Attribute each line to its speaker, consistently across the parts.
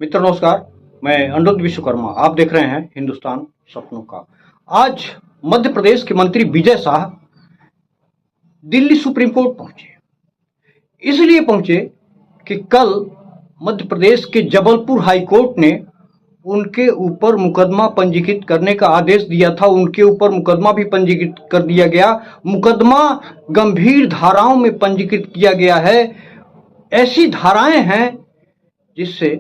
Speaker 1: मित्र नमस्कार, मैं अनिरुद्ध विश्वकर्मा। आप देख रहे हैं हिंदुस्तान सपनों का। आज मध्य प्रदेश के मंत्री विजय शाह दिल्ली सुप्रीम कोर्ट पहुंचे। इसलिए पहुंचे कि कल मध्य प्रदेश के जबलपुर हाई कोर्ट ने उनके ऊपर मुकदमा पंजीकृत करने का आदेश दिया था। उनके ऊपर मुकदमा भी पंजीकृत कर दिया गया। मुकदमा गंभीर धाराओं में पंजीकृत किया गया है। ऐसी धाराएं हैं जिससे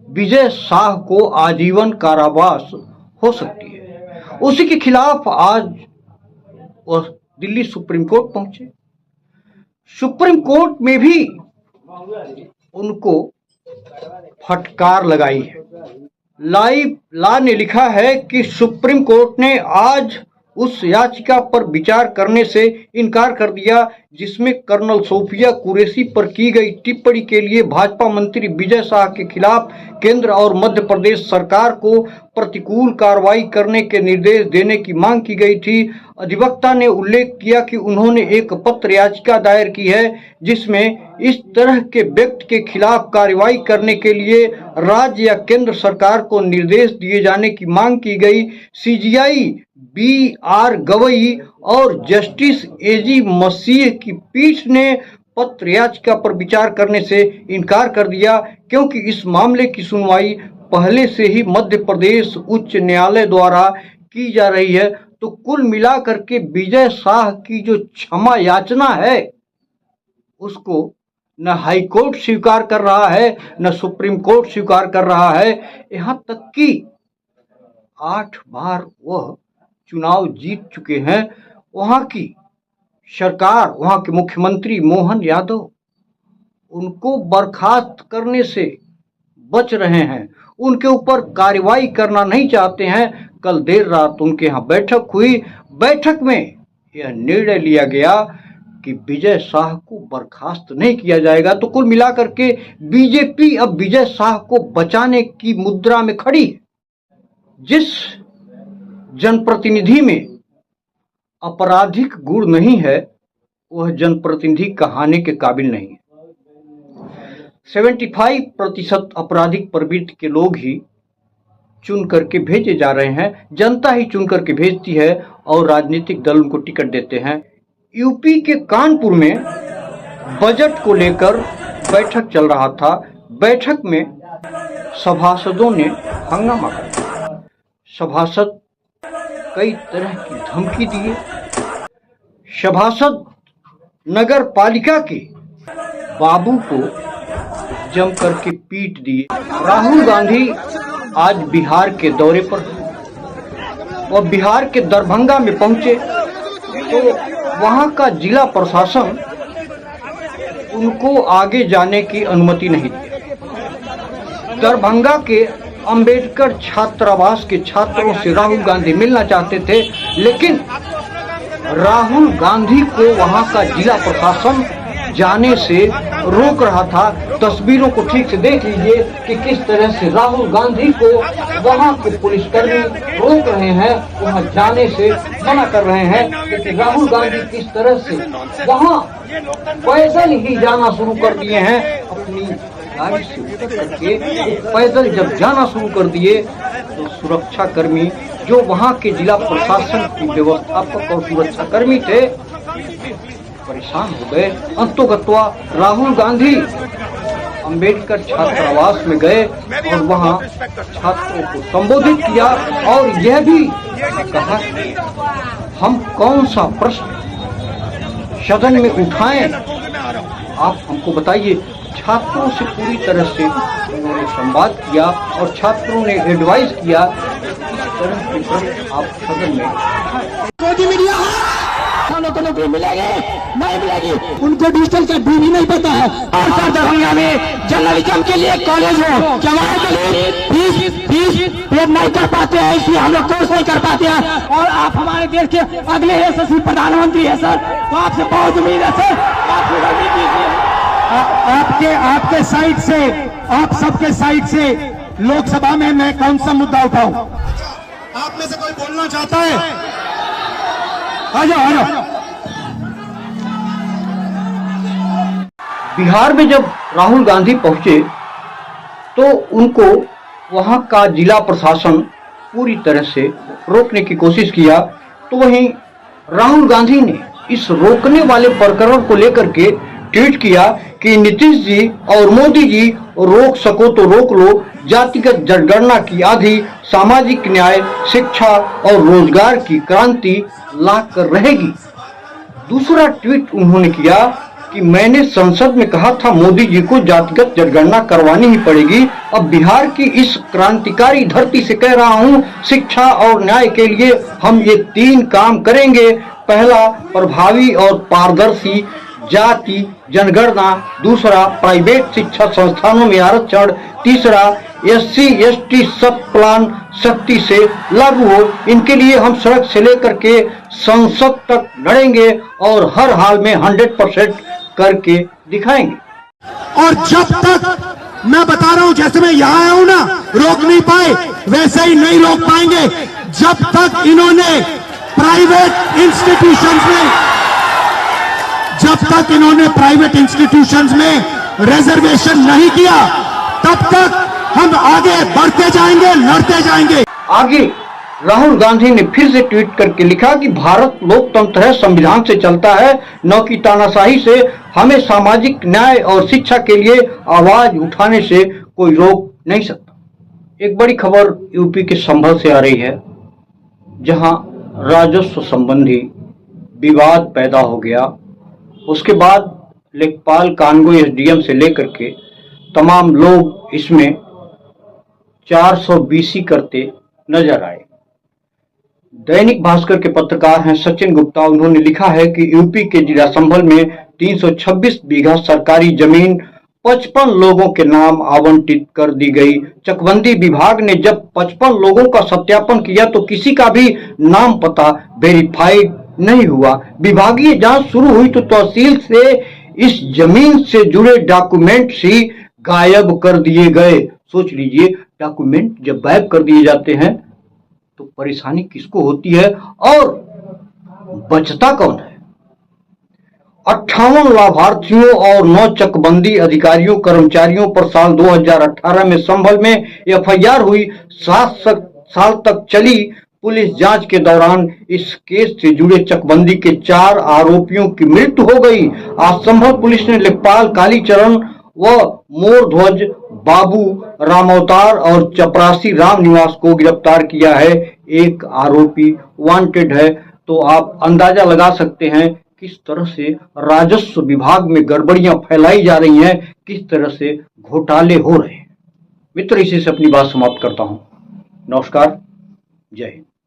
Speaker 1: विजय शाह को आजीवन कारावास हो सकती है। उसी के खिलाफ आज वह दिल्ली सुप्रीम कोर्ट पहुंचे। सुप्रीम कोर्ट में भी उनको फटकार लगाई है। लाइव लॉ ने लिखा है कि सुप्रीम कोर्ट ने आज उस याचिका पर विचार करने से इनकार कर दिया जिसमें कर्नल सोफिया कुरैशी पर की गई टिप्पणी के लिए भाजपा मंत्री विजय शाह के खिलाफ केंद्र और मध्य प्रदेश सरकार को प्रतिकूल कार्रवाई करने के निर्देश देने की मांग की गई थी। अधिवक्ता ने उल्लेख किया कि उन्होंने एक पत्र याचिका दायर की है जिसमें इस तरह के व्यक्ति के खिलाफ कार्रवाई करने के लिए राज्य या केंद्र सरकार को निर्देश दिए जाने की मांग की गई। सीजीआई BR गवई और जस्टिस AG मसीह की पीठ ने पत्र याचिका पर विचार करने से इनकार कर दिया क्योंकि इस मामले की सुनवाई पहले से ही मध्य प्रदेश उच्च न्यायालय द्वारा की जा रही है। तो कुल मिलाकर के विजय शाह की जो क्षमा याचना है उसको न हाई कोर्ट स्वीकार कर रहा है न सुप्रीम कोर्ट स्वीकार कर रहा है। यहां तक कि 8 बार वह चुनाव जीत चुके हैं। वहां की सरकार, वहां के मुख्यमंत्री मोहन यादव उनको बर्खास्त करने से बच रहे हैं, उनके ऊपर कार्रवाई करना नहीं चाहते हैं। कल देर रात उनके यहाँ बैठक हुई। बैठक में यह निर्णय लिया गया कि विजय शाह को बर्खास्त नहीं किया जाएगा। तो कुल मिलाकर के बीजेपी अब विजय शाह को बचाने की मुद्रा में खड़ी है। जिस जनप्रतिनिधि में आपराधिक गुण नहीं है वह जनप्रतिनिधि कहाने के काबिल नहीं है। 75% आपराधिक प्रवृत्ति के लोग ही चुन करके भेजे जा रहे हैं। जनता ही चुन करके भेजती है और राजनीतिक दल उनको टिकट देते हैं। यूपी के कानपुर में बजट को लेकर बैठक चल रहा था। बैठक में सभासदों ने हंगामा किया। सभासद कई तरह की धमकी दिए। सभासद नगर पालिका के बाबू को जम करके पीट दिए। राहुल गांधी आज बिहार के दौरे पर और बिहार के दरभंगा में पहुंचे तो वहां का जिला प्रशासन उनको आगे जाने की अनुमति नहीं दी। दरभंगा के अंबेडकर छात्रावास के छात्रों से राहुल गांधी मिलना चाहते थे, लेकिन राहुल गांधी को वहां का जिला प्रशासन जाने से रोक रहा था। तस्वीरों को ठीक से देख लीजिए कि किस तरह से राहुल गांधी को वहां के पुलिसकर्मी रोक रहे हैं, वहां जाने से मना कर रहे हैं। लेकिन राहुल गांधी किस तरह से वहां पैदल ही जाना शुरू कर दिए हैं। अपनी गाड़ी से उतर करके पैदल जब जाना शुरू कर दिए तो सुरक्षा कर्मी जो वहां के जिला प्रशासन की व्यवस्थापक और सुरक्षा कर्मी थे परेशान हो गए। अंतोगत्वा राहुल गांधी अंबेडकर छात्रावास में गए और वहां छात्रों को संबोधित किया और यह भी कहा हम कौन सा प्रश्न सदन में उठाएं, आप हमको बताइए। छात्रों से पूरी तरह से उन्होंने संवाद किया और छात्रों ने एडवाइस किया इस तरह के प्रश्न आप सदन में
Speaker 2: को नौकरी मिलेगी नहीं मिलेगी, उनको डिजिटल का भी नहीं पता है। और दरभंगा में जर्नलिज्म के लिए कॉलेज हो क्या वहाँ फीस पे नहीं कर पाते हैं, इसलिए हम लोग कोर्स नहीं कर पाते हैं। और आप हमारे देश के अगले यशस्वी प्रधानमंत्री है सर, तो आपसे बहुत उम्मीद है सर, आपके साइड से, आप सबके साइड से लोकसभा में मैं कौन सा मुद्दा उठाऊं? आप में से कोई बोलना चाहता है? आ जाओ।
Speaker 1: बिहार में जब राहुल गांधी पहुंचे तो उनको वहां का जिला प्रशासन पूरी तरह से रोकने की कोशिश किया। तो वहीं राहुल गांधी ने इस रोकने वाले प्रकरण को लेकर के ट्वीट किया कि नीतीश जी और मोदी जी रोक सको तो रोक लो, जातिगत जनगणना की आधी सामाजिक न्याय, शिक्षा और रोजगार की क्रांति लाकर रहेगी। दूसरा ट्वीट उन्होंने किया कि मैंने संसद में कहा था मोदी जी को जातिगत जनगणना करवानी ही पड़ेगी। अब बिहार की इस क्रांतिकारी धरती से कह रहा हूं, शिक्षा और न्याय के लिए हम ये 3 काम करेंगे। पहला, प्रभावी और पारदर्शी जाति जनगणना। दूसरा, प्राइवेट शिक्षा संस्थानों में आरक्षण। तीसरा, SC ST सब प्लान सख्ती से लागू हो। इनके लिए हम सड़क से लेकर के संसद तक लड़ेंगे और हर हाल में 100% करके दिखाएंगे।
Speaker 3: और जब तक मैं बता रहा हूं, जैसे मैं यहां आया हूं ना, रोक नहीं पाए, वैसे ही नहीं रोक पाएंगे जब तक इन्होंने प्राइवेट इंस्टीट्यूशंस में रिजर्वेशन नहीं किया, तब तक हम आगे बढ़ते जाएंगे, लड़ते जाएंगे।
Speaker 1: आगे राहुल गांधी ने फिर से ट्वीट करके लिखा कि भारत लोकतंत्र है, संविधान से चलता है, न कि तानाशाही से। हमें सामाजिक न्याय और शिक्षा के लिए आवाज उठाने से कोई रोक नहीं सकता। एक बड़ी खबर यूपी के संभल से आ रही है, जहां राजस्व संबंधी विवाद पैदा हो गया। उसके बाद लेखपाल, कानगो SDM से लेकर के तमाम लोग इसमें 420 करते नजर आए। दैनिक भास्कर के पत्रकार हैं सचिन गुप्ता, उन्होंने लिखा है कि यूपी के जिला संभल में 326 बीघा सरकारी जमीन 55 लोगों के नाम आवंटित कर दी गई। चकबंदी विभाग ने जब 55 लोगों का सत्यापन किया तो किसी का भी नाम पता वेरीफाइड नहीं हुआ। विभागीय जांच शुरू हुई तो तहसील से इस जमीन से जुड़े डॉक्यूमेंट्स ही गायब कर दिए गए। सोच लीजिए, डॉक्यूमेंट जब गायब कर दिए जाते हैं तो परेशानी किसको होती है और बचता कौन है। 58 लाभार्थियों और 9 चकबंदी अधिकारियों कर्मचारियों पर साल 2018 में संभल में FIR हुई। 7 साल तक चली पुलिस जांच के दौरान इस केस से जुड़े चकबंदी के 4 आरोपियों की मृत्यु हो गई। आज संभल पुलिस ने लेखपाल कालीचरण व मोरध्वज बाबू रामअवतार और चपरासी राम निवास को गिरफ्तार किया है। एक आरोपी वांटेड है। तो आप अंदाजा लगा सकते हैं किस तरह से राजस्व विभाग में गड़बड़ियां फैलाई जा रही हैं, किस तरह से घोटाले हो रहे हैं। मित्र, इसी से अपनी बात समाप्त करता हूं। नमस्कार, जय हिंद।